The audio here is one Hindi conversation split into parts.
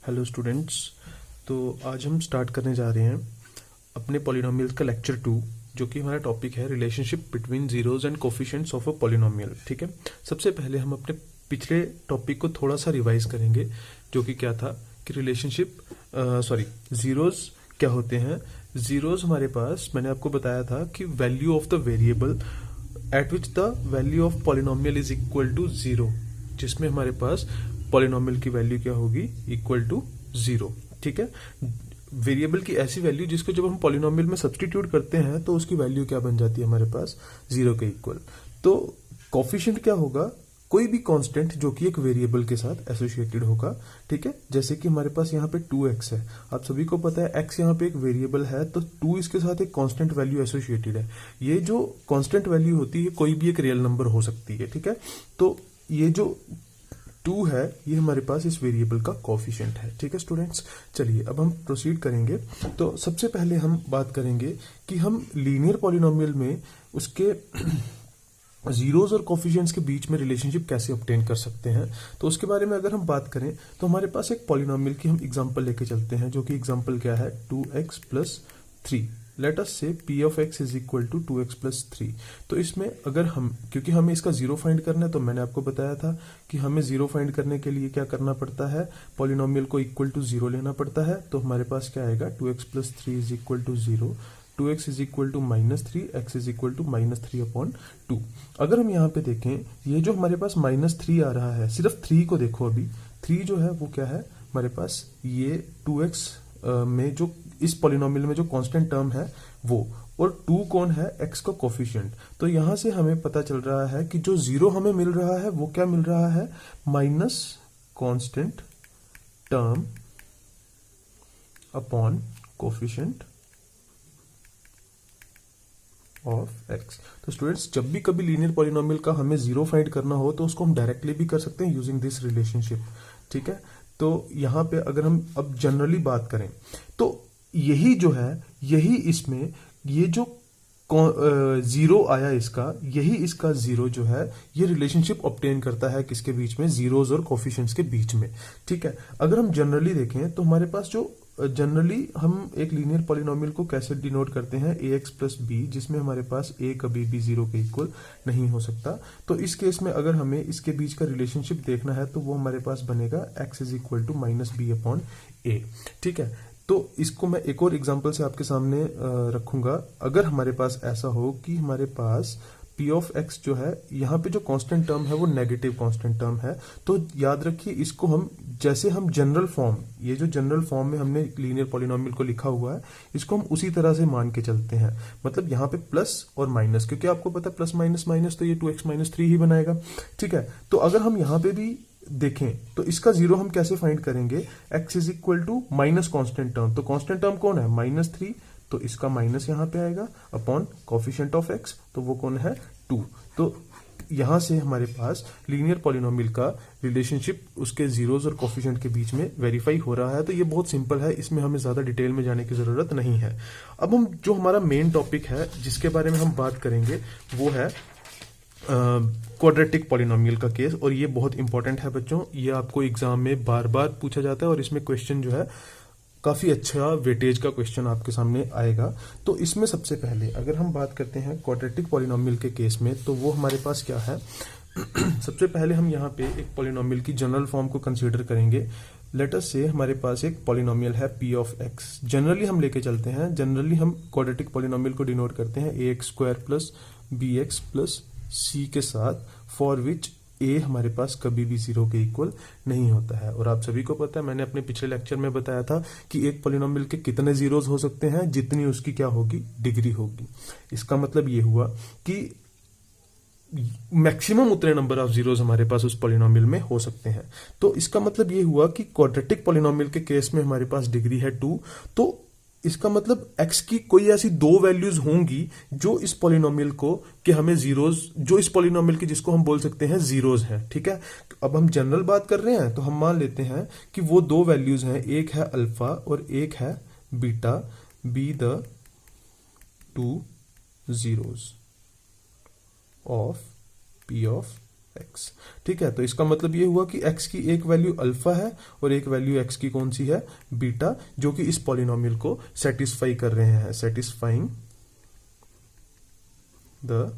Hello students. तो आज हम स्टार्ट करने जा रहे हैं अपने पॉलिनोमियल्स का लेक्चर 2, जो कि हमारा टॉपिक है relationship between zeros and coefficients of a polynomial. ठीक है, सबसे पहले हम अपने पिछले टॉपिक को थोड़ा सा रिवाइज करेंगे, जो कि क्या था कि जीरोज क्या होते हैं। जीरोज हमारे पास, मैंने आपको बताया था कि value of the variable at which the value of polynomial is equal to zero, जिसमें हमारे पास पॉलिनोमियल की वैल्यू क्या होगी, इक्वल टू जीरो। ठीक है, वेरिएबल की ऐसी वैल्यू जिसको जब हम पॉलिनोमियल में सब्सटीट्यूट करते हैं तो उसकी वैल्यू क्या बन जाती है हमारे पास, जीरो के इक्वल। तो कोफिशिएंट क्या होगा, कोई भी कांस्टेंट जो कि एक वेरिएबल के साथ एसोसिएटेड होगा। ठीक है, जैसे कि हमारे पास यहाँ पे 2x है, आप सभी को पता है x यहाँ पे एक वेरिएबल है, तो 2 इसके साथ एक कांस्टेंट वैल्यू एसोसिएटेड है। ये जो कांस्टेंट वैल्यू होती है कोई भी एक रियल नंबर हो सकती है। ठीक है, तो ये जो 2 है ये हमारे पास इस वेरिएबल का कोफिशिएंट है। ठीक है स्टूडेंट्स, चलिए अब हम प्रोसीड करेंगे। तो सबसे पहले हम बात करेंगे कि हम लीनियर पॉलिनोमियल में उसके जीरोज और कोफिशिएंट्स के बीच में रिलेशनशिप कैसे ऑब्टेन कर सकते हैं। तो उसके बारे में अगर हम बात करें तो हमारे पास एक पॉलिनोमियल की हम एग्जांपल लेके चलते हैं, जो कि एग्जांपल क्या है, 2x plus 3। Late us say p of x is equal to 2x plus 3। तो इसमें अगर हम, क्योंकि हमें इसका जीरो फाइंड करना है, तो मैंने आपको बताया था कि हमें जीरो फाइंड करने के लिए क्या करना पड़ता है, पॉलिनोमियल को इक्वल टू जीरो लेना पड़ता है। तो हमारे पास क्या आएगा, 2x plus 3 is equal to जीरो, 2x is equal to -3, x is equal to -3/2। अगर हम यहाँ पे देखें, ये जो हमारे पास -3 आ रहा है, सिर्फ 3 को देखो, अभी 3 जो है वो क्या है हमारे पास, ये 2x में जो इस पॉलिनोमियल में जो कांस्टेंट टर्म है वो, और 2 कौन है, x का कोफिशिएंट। तो यहां से हमें पता चल रहा है कि जो जीरो हमें मिल रहा है वो क्या मिल रहा है, minus constant term upon coefficient of x। तो स्टूडेंट्स, जब भी कभी लीनियर पॉलिनोमियल का हमें जीरो फाइंड करना हो तो उसको हम डायरेक्टली भी कर सकते हैं यूजिंग दिस रिलेशनशिप। ठीक है, तो यहां पे अगर हम अब जनरली बात करें तो यही जो है, यही इसमें ये जो जीरो आया इसका, यही इसका जीरो जो है ये रिलेशनशिप ऑब्टेन करता है किसके बीच में, जीरोज और कोफिशिएंट्स के बीच में। ठीक है, अगर हम जनरली देखें तो हमारे पास जो जनरली हम एक लीनियर पॉलिनोमियल को कैसे डिनोट करते हैं, ax प्लस बी, जिसमें हमारे पास a कभी भी जीरो के इक्वल नहीं हो सकता। तो इस केस में अगर हमें इसके बीच का रिलेशनशिप देखना है तो वो हमारे पास बनेगा x is equal to -b/a। ठीक है, तो इसको मैं एक और एग्जांपल से आपके सामने रखूंगा। अगर हमारे पास ऐसा हो कि हमारे पास p ऑफ x जो है, यहाँ पे जो कांस्टेंट टर्म है वो नेगेटिव कांस्टेंट टर्म है, तो याद रखिए इसको हम, जैसे हम जनरल फॉर्म, ये जो जनरल फॉर्म में हमने लीनियर पॉलिनोमियल को लिखा हुआ है, इसको हम उसी तरह से मान के चलते हैं। मतलब यहाँ पे प्लस और माइनस, क्योंकि आपको पता है प्लस माइनस माइनस तो ये 2x माइनस 3 ही बनाएगा। ठीक है, तो अगर हम यहाँ पे भी देखें तो इसका जीरो हम कैसे फाइंड करेंगे, x is equal to minus constant term, तो कॉन्स्टेंट टर्म कौन है, -3, तो इसका माइनस यहां पे आएगा अपॉन कोफिशिएंट ऑफ x, तो वो कौन है, 2। तो यहां से हमारे पास लीनियर पॉलिनोमियल का रिलेशनशिप उसके जीरोज और कोफिशिएंट के बीच में वेरीफाई हो रहा है। तो ये बहुत सिंपल है, इसमें हमें ज्यादा डिटेल में जाने की जरूरत नहीं है। अब हम जो हमारा मेन टॉपिक है जिसके बारे में हम बात करेंगे वो है क्वाड्रेटिक पॉलिनोमियल का केस, और ये बहुत इंपॉर्टेंट है बच्चों, ये आपको एग्जाम में बार बार पूछा जाता है और इसमें क्वेश्चन जो है काफी अच्छा वेटेज का क्वेश्चन आपके सामने आएगा। तो इसमें सबसे पहले अगर हम बात करते हैं क्वाड्रेटिक पॉलिनोमियल के केस में, तो वो हमारे पास क्या है सबसे पहले हम यहाँ पे एक पॉलिनोमियल की जनरल फॉर्म को कंसीडर करेंगे। लेट अस से हमारे पास एक पॉलिनोमियल है p ऑफ x, जनरली हम लेके चलते हैं, जनरली हम क्वाड्रेटिक पॉलिनोमियल को डिनोट करते हैं ax² plus bx plus c के साथ, फॉर विच a हमारे पास कभी भी जीरो के इक्वल नहीं होता है। और आप सभी को पता है, मैंने अपने पिछले लेक्चर में बताया था कि एक पॉलिनोमियल के कितने जीरोज हो सकते हैं, जितनी उसकी क्या होगी, डिग्री होगी। इसका मतलब ये हुआ कि मैक्सिमम उतने नंबर ऑफ जीरोज हमारे पास उस पॉलिनोमियल में हो सकते हैं। तो इसका मतलब ये हुआ कि क्वाड्रेटिक पॉलिनोमियल के केस में हमारे पास डिग्री है 2। तो इसका मतलब x की कोई ऐसी दो वैल्यूज होंगी जो इस पॉलिनोमियल को, कि हमें जीरोज, जो इस पॉलिनोमियल की जिसको हम बोल सकते हैं जीरोज है। ठीक है, अब हम जनरल बात कर रहे हैं तो हम मान लेते हैं कि वो दो वैल्यूज हैं, एक है अल्फा और एक है beta, be the 2 zeros of p of x. ठीक है, तो इसका मतलब ये हुआ कि एक्स की एक वैल्यू अल्फा है और एक वैल्यू एक्स की कौन सी है, बीटा, जो कि इस पॉलिनोमियल को सेटिस्फाई कर रहे हैं, सेटिस्फाइंग द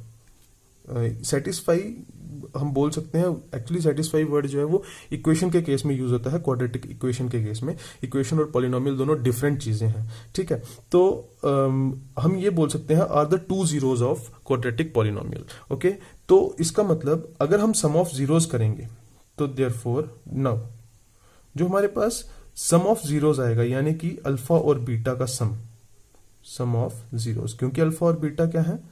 सेटिस्फाई हम बोल सकते हैं। एक्चुअली सेटिस्फाई वर्ड जो है वो इक्वेशन के केस में यूज होता है, क्वाड्रेटिक इक्वेशन के केस में। इक्वेशन और पॉलिनोमियल दोनों डिफरेंट चीजें हैं। ठीक है, तो हम ये बोल सकते हैं are the two zeros of quadratic polynomial. Okay, तो इसका मतलब अगर हम सम ऑफ जीरोज करेंगे तो देयरफॉर नाउ जो हमारे पास सम ऑफ जीरोज आएगा, यानी कि अल्फा और बीटा का सम ऑफ जीरोज, क्योंकि अल्फा और बीटा क्या है,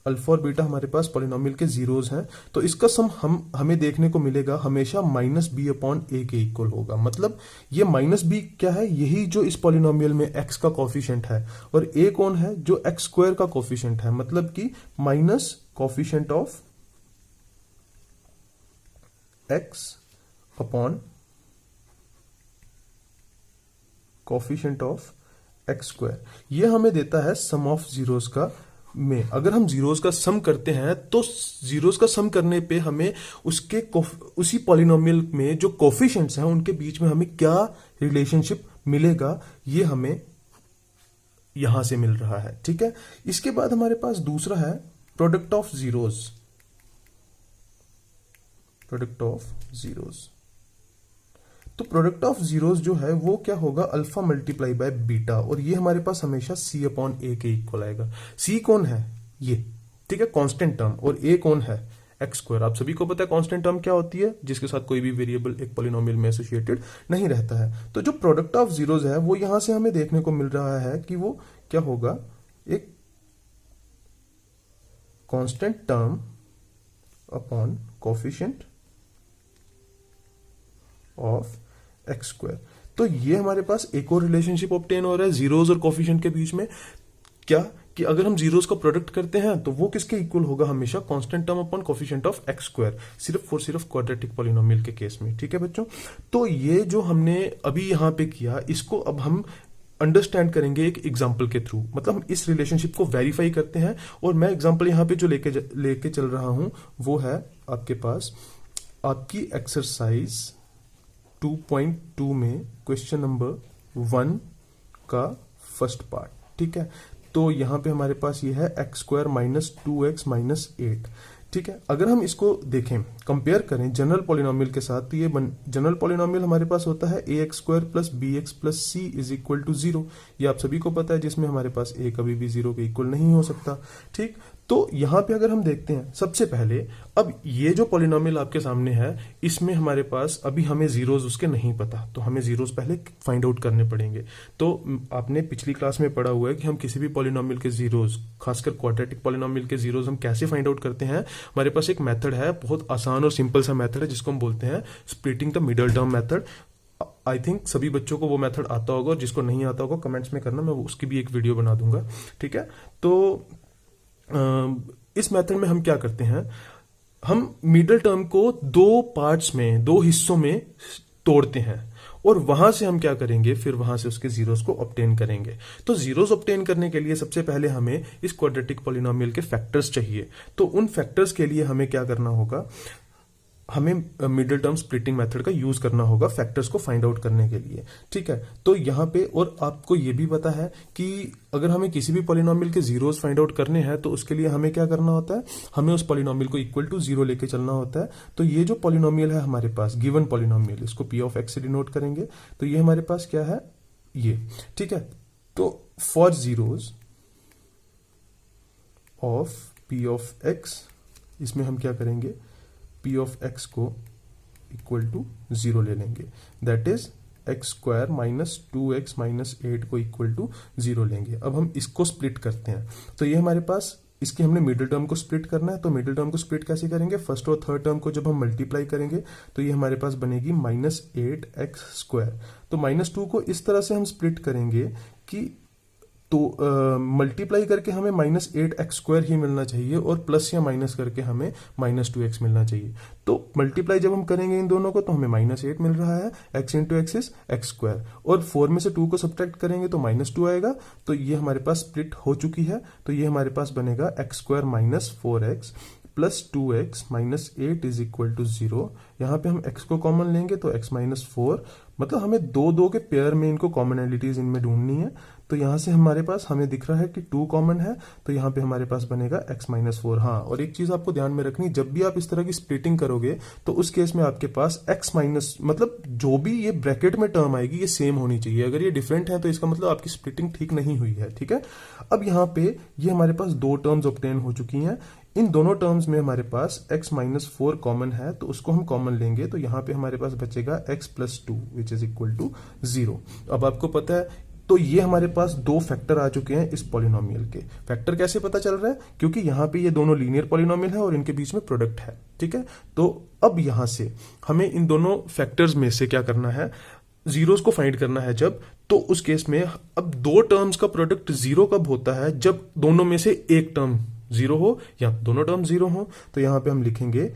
अल्फा और बीटा हमारे पास पॉलिनोमियल के जीरोज हैं, तो इसका सम हमें देखने को मिलेगा हमेशा माइनस बी अपॉन ए के इक्वल होगा। मतलब ये माइनस बी क्या है, यही जो इस पॉलिनोमियल में एक्स का कॉफिशिएंट है, और ए कौन है, जो एक्स स्क्वायर का कॉफिशिएंट है, मतलब कि minus coefficient of x upon coefficient of x square. ये हमें देता है सम ऑफ जीरोज का में। अगर हम जीरोज का सम करते हैं तो जीरोज का सम करने पे हमें उसी पॉलिनोमियल में जो कोफिशिएंट्स हैं उनके बीच में हमें क्या रिलेशनशिप मिलेगा, ये हमें यहां से मिल रहा है। ठीक है, इसके बाद हमारे पास दूसरा है product of zeros. Product of zeros, तो प्रोडक्ट ऑफ जीरोज जो है वो क्या होगा, अल्फा मल्टीप्लाई बाय बीटा, और ये हमारे पास हमेशा सी अपॉन ए के इक्वल आएगा। सी कौन है, ये, ठीक है, कांस्टेंट टर्म, और ए कौन है, एक्स स्क्वायर। आप सभी को पता है कांस्टेंट टर्म क्या होती है, जिसके साथ कोई भी वेरिएबल एक पॉलिनोमियल में एसोसिएटेड नहीं रहता है। तो जो प्रोडक्ट ऑफ जीरोज है वो यहां से हमें देखने को मिल रहा है कि वो क्या होगा, एक constant term upon coefficient of x square. तो ये हमारे पास एक और रिलेशनशिप ऑब्टेन हो रहा है जीरोज और कोफिशिएंट के बीच में, क्या कि अगर हम जीरोज का प्रोडक्ट करते हैं तो वो किसके इक्वल होगा, हमेशा constant term upon coefficient of x square, सिर्फ और सिर्फ क्वाड्रेटिक पॉलिनोमियल के केस में। ठीक है बच्चों, तो ये जो हमने अभी यहां पे किया, इसको अब हम अंडरस्टैंड करेंगे एक एग्जाम्पल के थ्रू। मतलब हम इस रिलेशनशिप को वेरीफाई करते हैं, और मैं एग्जाम्पल यहां पे जो लेके चल रहा हूं वो है आपके पास आपकी एक्सरसाइज 2.2 में क्वेश्चन नंबर 1 का फर्स्ट पार्ट। ठीक है, तो यहां पे हमारे पास ये है x square minus 2x minus 8। ठीक है, अगर हम इसको देखें, कंपेयर करें जनरल पॉलिनोमियल के साथ, तो ये जनरल पॉलिनोमियल हमारे पास होता है A X square plus B X plus C is equal to 0। ये आप सभी को पता है, जिसमें हमारे पास ए कभी भी 0 के इक्वल नहीं हो सकता। ठीक, तो यहां पे अगर हम देखते हैं सबसे पहले, अब ये जो पॉलिनोमियल आपके सामने है इसमें हमारे पास अभी हमें जीरोज उसके नहीं पता, तो हमें जीरोज पहले फाइंड आउट करने पड़ेंगे। तो आपने पिछली क्लास में पढ़ा हुआ है कि हम किसी भी पॉलिनोमियल के जीरोज, खासकर क्वाड्रेटिक पॉलिनोमियल के जीरोज हम कैसे फाइंड आउट करते हैं। हमारे पास एक मेथड है, बहुत आसान और सिंपल सा मेथड है, जिसको हम बोलते हैं splitting the middle term method. I think सभी बच्चों को वो मेथड आता होगा, और जिसको नहीं आता होगा कमेंट्स में करना, मैं उसकी भी एक वीडियो बना दूंगा। ठीक है, तो इस मेथड में हम क्या करते हैं, हम मिडिल टर्म को दो पार्ट्स में, दो हिस्सों में तोड़ते हैं, और वहां से हम क्या करेंगे, फिर वहां से उसके जीरोस को ऑब्टेन करेंगे। तो जीरोस ऑब्टेन करने के लिए सबसे पहले हमें इस क्वाड्रेटिक पॉलिनोमियल के फैक्टर्स चाहिए। तो उन फैक्टर्स के लिए हमें क्या करना होगा, हमें मिडिल टर्म स्प्लिटिंग मेथड का यूज करना होगा फैक्टर्स को फाइंड आउट करने के लिए। ठीक है, तो यहां पे, और आपको ये भी पता है कि अगर हमें किसी भी पॉलिनोमियल के जीरोस फाइंड आउट करने हैं तो उसके लिए हमें क्या करना होता है, हमें उस पॉलिनोमियल को इक्वल टू 0 लेके चलना होता है। तो ये जो पॉलिनोमियल है हमारे पास, गिवन पॉलिनोमियल, इसको पी ऑफ एक्स से डिनोट करेंगे। तो ये हमारे पास क्या है, ये। ठीक है, तो for zeros of P of x, इसमें हम क्या करेंगे, पी ऑफ एक्स को इक्वल टू 0 ले लेंगे, that is x square minus 2x minus 8 को इक्वल टू 0 लेंगे। अब हम इसको स्प्लिट करते हैं, तो ये हमारे पास, इसकी हमने मिडिल टर्म को स्प्लिट करना है। तो मिडिल टर्म को स्प्लिट कैसे करेंगे, फर्स्ट और थर्ड टर्म को जब हम मल्टीप्लाई करेंगे तो ये हमारे पास बनेगी माइनस 8x स्क्वायर। तो माइनस 2 को इस तरह से हम स्प्लिट करेंगे कि तो मल्टीप्लाई करके हमें माइनस 8x स्क्वायर ही मिलना चाहिए, और प्लस या माइनस करके हमें माइनस 2x मिलना चाहिए। तो मल्टीप्लाई जब हम करेंगे इन दोनों को तो हमें माइनस 8 मिल रहा है, x into x is x square, और 4 में से 2 को सब्ट्रैक्ट करेंगे तो माइनस 2 आएगा। तो ये हमारे पास स्प्लिट हो चुकी है, तो ये हमारे पास बनेगा x square minus 4x plus 2x minus 8 is equal to 0। यहाँ पे हम x को कॉमन लेंगे तो x माइनस 4, मतलब हमें दो दो के पेयर में इनको कॉमनैलिटीज इनमें ढूंढनी है। तो यहाँ से हमारे पास हमें दिख रहा है कि 2 कॉमन है, तो यहाँ पे हमारे पास बनेगा x माइनस 4। हाँ, और एक चीज आपको ध्यान में रखनी, जब भी आप इस तरह की स्प्लिटिंग करोगे तो उस केस में आपके पास x माइनस, मतलब जो भी ये ब्रैकेट में टर्म आएगी ये सेम होनी चाहिए। अगर ये डिफरेंट है तो इसका मतलब आपकी स्प्लिटिंग ठीक नहीं हुई है। ठीक है, अब यहाँ पे ये हमारे पास दो टर्म्स ऑब्टेन हो चुकी हैं। इन दोनों टर्म्स में हमारे पास x माइनस 4 कॉमन है, तो उसको हम कॉमन लेंगे तो यहाँ पे हमारे पास बचेगा x plus 2 which is equal to 0। अब आपको पता है, तो ये हमारे पास दो फैक्टर आ चुके हैं इस पॉलिनोमियल के। फैक्टर कैसे पता चल रहा है? क्योंकि यहाँ पे ये दोनों लीनियर पॉलिनोमियल है और इनके बीच में प्रोडक्ट है। ठीक है, तो अब यहां से हमें इन दोनों फैक्टर्स में से क्या करना है, जीरोस को फाइंड करना है। जब, तो उस केस में अब दो टर्म्स का प्रोडक्ट जीरो कब होता है? जब दोनों में से एक टर्म जीरो हो या दोनों टर्म जीरो हो। तो यहां पे हम लिखेंगे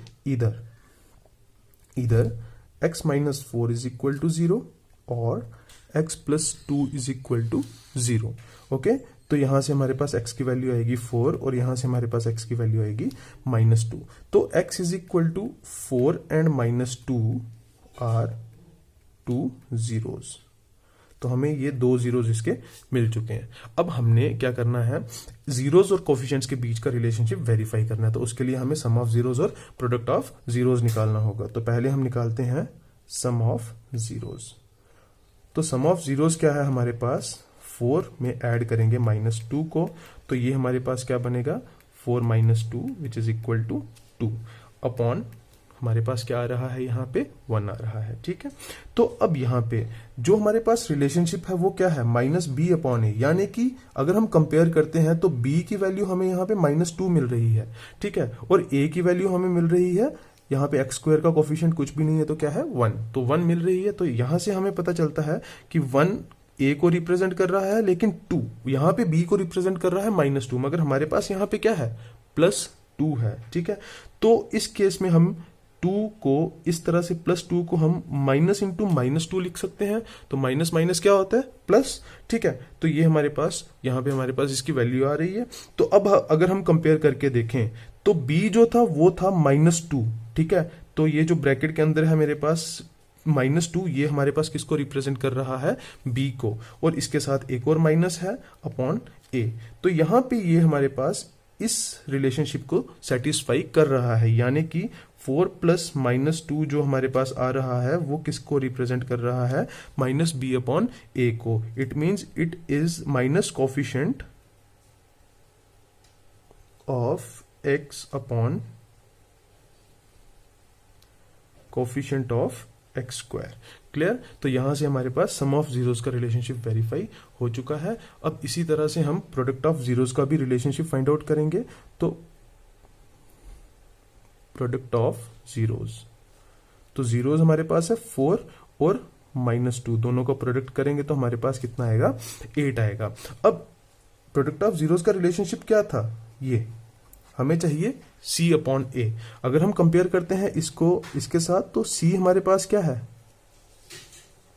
इधर x minus 4 is equal to 0 और x plus 2 is equal to 0। Okay, तो यहां से हमारे पास x की वैल्यू आएगी 4 और यहां से हमारे पास x की वैल्यू आएगी माइनस 2। तो x is equal to 4 and minus 2 are 2 zeros. तो हमें ये दो जीरोस इसके मिल चुके हैं। अब हमने क्या करना है, जीरोस और कोफिशिएंट्स के बीच का रिलेशनशिप वेरीफाई करना है। तो उसके लिए हमें सम ऑफ जीरोस और प्रोडक्ट ऑफ जीरोस निकालना होगा। तो पहले हम निकालते हैं सम ऑफ जीरोस। तो सम ऑफ जीरोस क्या है हमारे पास, 4 में ऐड करेंगे माइनस 2 को, तो ये हमारे पास क्या बनेगा 4 minus 2 which is equal to 2 upon हमारे पास क्या आ रहा है, यहाँ पे 1 आ रहा है। ठीक है, तो अब यहाँ पे जो हमारे पास रिलेशनशिप है वो क्या है, माइनस बी अपॉन ए। यानी कि अगर हम कंपेयर करते हैं तो b की वैल्यू हमें यहाँ पे -2 मिल रही है। ठीक है, और a की वैल्यू हमें मिल रही है, यहाँ पे x स्क्वायर का कोफिशिएंट कुछ भी नहीं है तो क्या है 1, तो 1 मिल रही है। तो यहां से हमें पता चलता है कि 1 a को रिप्रेजेंट कर रहा है, लेकिन 2 यहाँ पे b को रिप्रेजेंट कर रहा है -2, मगर हमारे पास यहाँ पे क्या है +2 है। ठीक है, तो इस केस में हम 2 को इस तरह से +2 को हम माइनस इंटू -2 लिख सकते हैं। तो माइनस माइनस क्या होता है प्लस। ठीक है, तो ये हमारे पास यहाँ पे हमारे पास इसकी वैल्यू आ रही है। तो अब अगर हम कंपेयर करके देखें तो b जो था वो था -2। ठीक है, तो ये जो ब्रैकेट के अंदर है मेरे पास -2, ये हमारे पास किसको रिप्रेजेंट कर रहा है, b को, और इसके साथ एक और माइनस है अपॉन a। तो यहाँ पे ये हमारे पास इस रिलेशनशिप को सेटिस्फाई कर रहा है, यानी कि 4 प्लस -2 जो हमारे पास आ रहा है वो किसको रिप्रेजेंट कर रहा है, -b अपॉन a को। It means it is minus coefficient of x upon coefficient of x square. Clear, तो यहां से हमारे पास सम ऑफ जीरोस का रिलेशनशिप वेरीफाई हो चुका है। अब इसी तरह से हम प्रोडक्ट ऑफ जीरोस का भी रिलेशनशिप फाइंड आउट करेंगे। तो प्रोडक्ट ऑफ जीरोस, तो जीरोस हमारे पास है 4 और -2, दोनों का प्रोडक्ट करेंगे तो हमारे पास कितना आएगा 8 आएगा। अब प्रोडक्ट ऑफ जीरोस का रिलेशनशिप क्या था, ये हमें चाहिए c अपॉन a। अगर हम कंपेयर करते हैं इसको इसके साथ तो c हमारे पास क्या है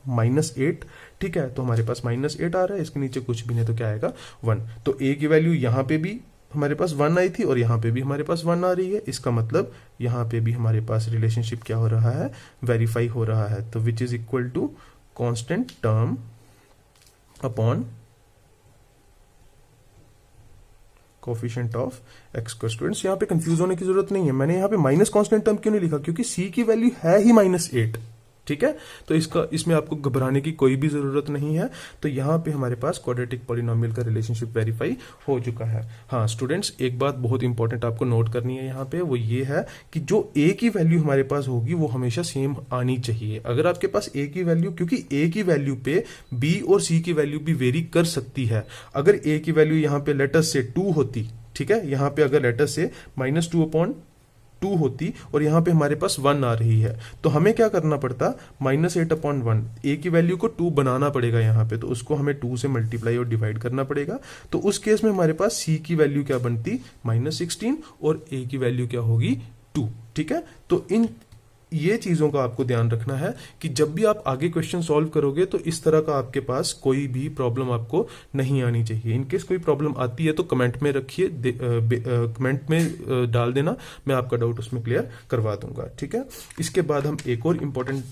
-8। ठीक है, तो हमारे पास -8 आ रहा है, इसके नीचे कुछ भी नहीं तो क्या आएगा 1। तो a की वैल्यू यहाँ पे भी हमारे पास 1 आई थी और यहाँ पे भी हमारे पास 1 आ रही है। इसका मतलब यहाँ पे भी हमारे पास रिलेशनशिप क्या हो रहा है, वेरीफाई हो रहा है। तो which is equal to constant term upon coefficient of x square. Students यहाँ पे कंफ्यूज होने की जरूरत नहीं है। मैंने यहाँ पे माइनस कांस्टेंट टर्म क्यों नहीं लिखा, क्योंकि c की वैल्यू है ही -8। ठीक है, तो इसमें आपको घबराने की कोई भी जरूरत नहीं है। तो यहाँ पे हमारे पास क्वाड्रेटिक पॉलिनोमियल का रिलेशनशिप वेरीफाई हो चुका है। हाँ स्टूडेंट्स, एक बात बहुत इंपॉर्टेंट आपको नोट करनी है यहाँ पे, वो ये है कि जो a की वैल्यू हमारे पास होगी वो हमेशा सेम आनी चाहिए। अगर आपके पास a की वैल्यू, क्योंकि a की वैल्यू पे b और c की वैल्यू भी वेरी कर सकती है। अगर a की वैल्यू यहाँ पे लेटर से 2 होती, ठीक है, यहाँ पे अगर लेटर से -2/2 होती और यहाँ पे हमारे पास 1 आ रही है, तो हमें क्या करना पड़ता, -8/1। a की वैल्यू को 2 बनाना पड़ेगा यहाँ पे, तो उसको हमें 2 से मल्टीप्लाई और डिवाइड करना पड़ेगा। तो उस केस में हमारे पास c की वैल्यू क्या बनती, -16, और a की वैल्यू क्या होगी 2। ठीक है, तो इन ये चीज़ों का आपको ध्यान रखना है कि जब भी आप आगे क्वेश्चन सॉल्व करोगे तो इस तरह का आपके पास कोई भी प्रॉब्लम आपको नहीं आनी चाहिए। इनकेस कोई प्रॉब्लम आती है तो कमेंट में रखिए, कमेंट में डाल देना, मैं आपका डाउट उसमें क्लियर करवा दूंगा, ठीक है। इसके बाद हम एक और इम्पोर्टेंट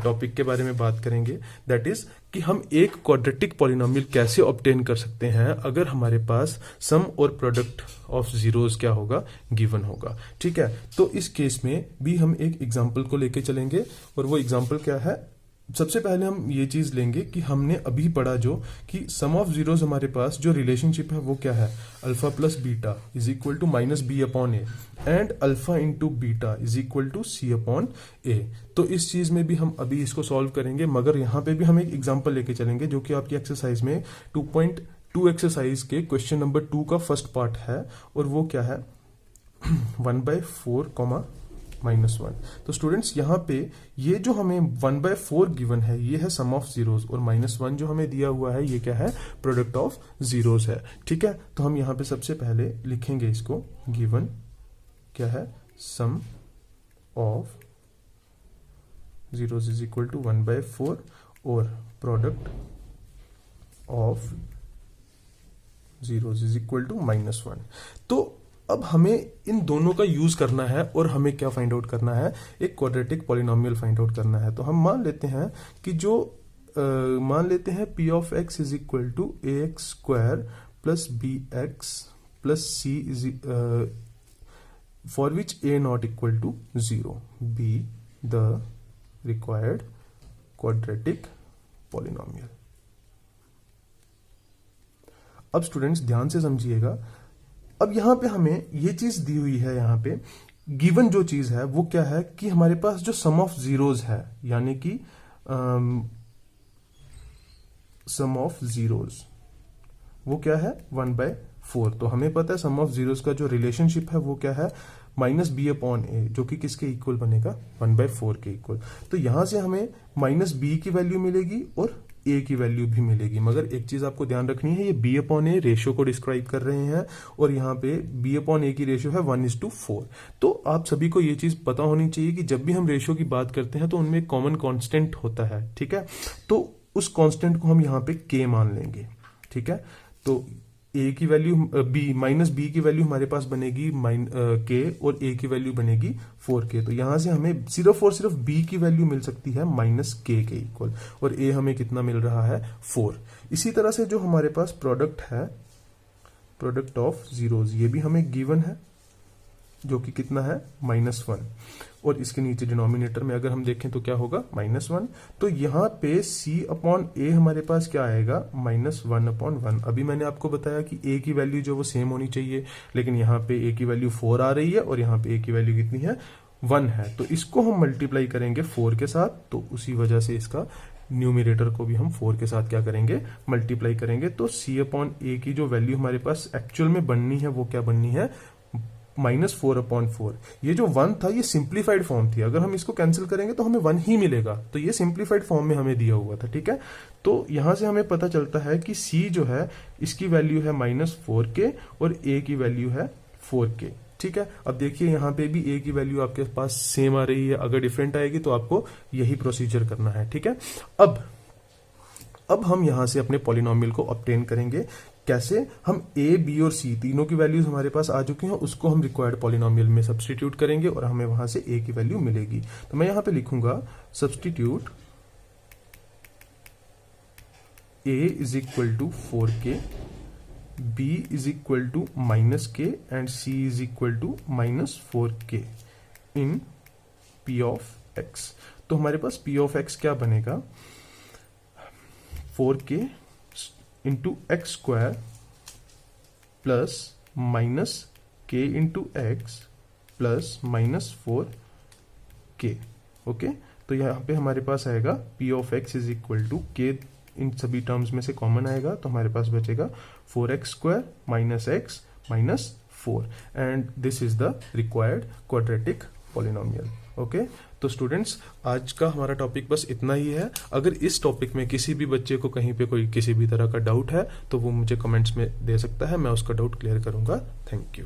टॉपिक के बारे में बात करेंगे, दैट इज कि हम एक क्वाड्रेटिक पॉलिनोमियल कैसे ऑब्टेन कर सकते हैं अगर हमारे पास सम और प्रोडक्ट ऑफ जीरोस क्या होगा, गिवन होगा, ठीक है। तो इस केस में भी हम एक एग्जांपल को लेके चलेंगे, और वो एग्जांपल क्या है, सबसे पहले हम ये चीज लेंगे कि हमने अभी पढ़ा जो कि सम ऑफ जीरोस हमारे पास जो रिलेशनशिप है वो क्या है, alpha plus beta is equal to minus B upon A and alpha into beta is equal to C upon A. तो इस चीज में भी हम अभी इसको सॉल्व करेंगे, मगर यहाँ पे भी हम एक एग्जांपल लेके चलेंगे जो कि आपकी एक्सरसाइज में 2.2 एक्सरसाइज के क्वेश्चन नंबर 2 का फर्स्ट पार्ट है, और वो क्या है 1/4 -1। तो स्टूडेंट्स यहाँ पे ये जो हमें 1/4 गिवन है ये है सम ऑफ जीरोस, और -1 जो हमें दिया हुआ है ये क्या है, प्रोडक्ट ऑफ जीरोस है, ठीक है। तो हम यहाँ पे सबसे पहले लिखेंगे इसको, गिवन क्या है, sum of zeros is equal to 1/4 और product of zeros is equal to -1। तो अब हमें इन दोनों का यूज करना है और हमें क्या फाइंड आउट करना है, एक क्वाड्रेटिक पॉलिनोमियल फाइंड आउट करना है। तो हम मान लेते हैं कि जो मान लेते हैं p of x is equal to ax square plus bx plus c is for which a not equal to 0 be the required quadratic polynomial. अब स्टूडेंट्स ध्यान से समझिएगा, अब यहां पे हमें ये चीज दी हुई है, यहां पे गिवन जो चीज है वो क्या है कि हमारे पास जो सम ऑफ जीरोस है, यानी कि सम ऑफ जीरोस वो क्या है 1/4। तो हमें पता है सम ऑफ जीरोस का जो रिलेशनशिप है वो क्या है, माइनस बी अपॉन ए, जो कि किसके इक्वल बनेगा, 1/4 के इक्वल। तो यहां से हमें माइनस बी की वैल्यू मिलेगी और ए की वैल्यू भी मिलेगी, मगर एक चीज आपको ध्यान रखनी है, ये बी अपॉन ए रेशियो को डिस्क्राइब कर रहे हैं, और यहाँ पे बी अपॉन ए की रेशियो है 1:4। तो आप सभी को ये चीज पता होनी चाहिए कि जब भी हम रेशियो की बात करते हैं तो उनमें एक कॉमन कांस्टेंट होता है, ठीक है। तो उस कांस्टेंट को हम यहाँ पे के मान लेंगे, ठीक है। तो ए की वैल्यू माइनस बी की वैल्यू हमारे पास बनेगी के, और ए की वैल्यू बनेगी 4k। तो यहां से हमें सिर्फ और सिर्फ बी की वैल्यू मिल सकती है माइनस के इक्वल, और ए हमें कितना मिल रहा है 4। इसी तरह से जो हमारे पास प्रोडक्ट है, प्रोडक्ट ऑफ जीरोस, ये भी हमें गिवन है जो कि कितना है -1, और इसके नीचे डिनोमिनेटर में अगर हम देखें तो क्या होगा -1। तो यहाँ पे c अपॉन ए हमारे पास क्या आएगा, -1/1। अभी मैंने आपको बताया कि a की वैल्यू जो वो सेम होनी चाहिए, लेकिन यहाँ पे a की वैल्यू 4 आ रही है और यहाँ पे a की वैल्यू कितनी है, 1 है। तो इसको हम मल्टीप्लाई करेंगे 4 के साथ, तो उसी वजह से इसका न्यूमिरेटर को भी हम 4 के साथ क्या करेंगे, मल्टीप्लाई करेंगे। तो c अपॉन ए की जो वैल्यू हमारे पास एक्चुअल में बननी है वो क्या बननी है, -4/4। ये जो 1 था ये सिंप्लीफाइड फॉर्म थी, अगर हम इसको कैंसिल करेंगे तो हमें 1 ही मिलेगा, तो ये सिंप्लीफाइड फॉर्म में हमें दिया हुआ था, ठीक है। तो यहां से हमें पता चलता है कि c जो है इसकी वैल्यू है -4k और a की वैल्यू है 4k, ठीक है। अब देखिए यहाँ पे भी a की वैल्यू आपके पास सेम आ रही है, अगर डिफरेंट आएगी तो आपको यही प्रोसीजर करना है, ठीक है। अब हम यहां से अपने पॉलिनोमियल को ऑब्टेन करेंगे, कैसे, हम a, b और c तीनों की वैल्यूज हमारे पास आ चुकी हैं, उसको हम रिक्वायर्ड पॉलिनोमियल में सब्सटीट्यूट करेंगे और हमें वहां से a की वैल्यू मिलेगी। तो मैं यहां पे लिखूंगा substitute a is equal to 4k, b is equal to -k and c is equal to -4k in p of x। तो हमारे पास p ऑफ x क्या बनेगा, 4k into x square plus -k into x plus -4k, okay. तो यहाँ पे हमारे पास आएगा p of x is equal to k, इन सभी टर्म्स में से कॉमन आएगा तो हमारे पास बचेगा 4x² - x -4, and this is the required quadratic polynomial, okay. तो स्टूडेंट्स आज का हमारा टॉपिक बस इतना ही है। अगर इस टॉपिक में किसी भी बच्चे को कहीं पे कोई किसी भी तरह का डाउट है तो वो मुझे कमेंट्स में दे सकता है, मैं उसका डाउट क्लियर करूंगा। Thank you.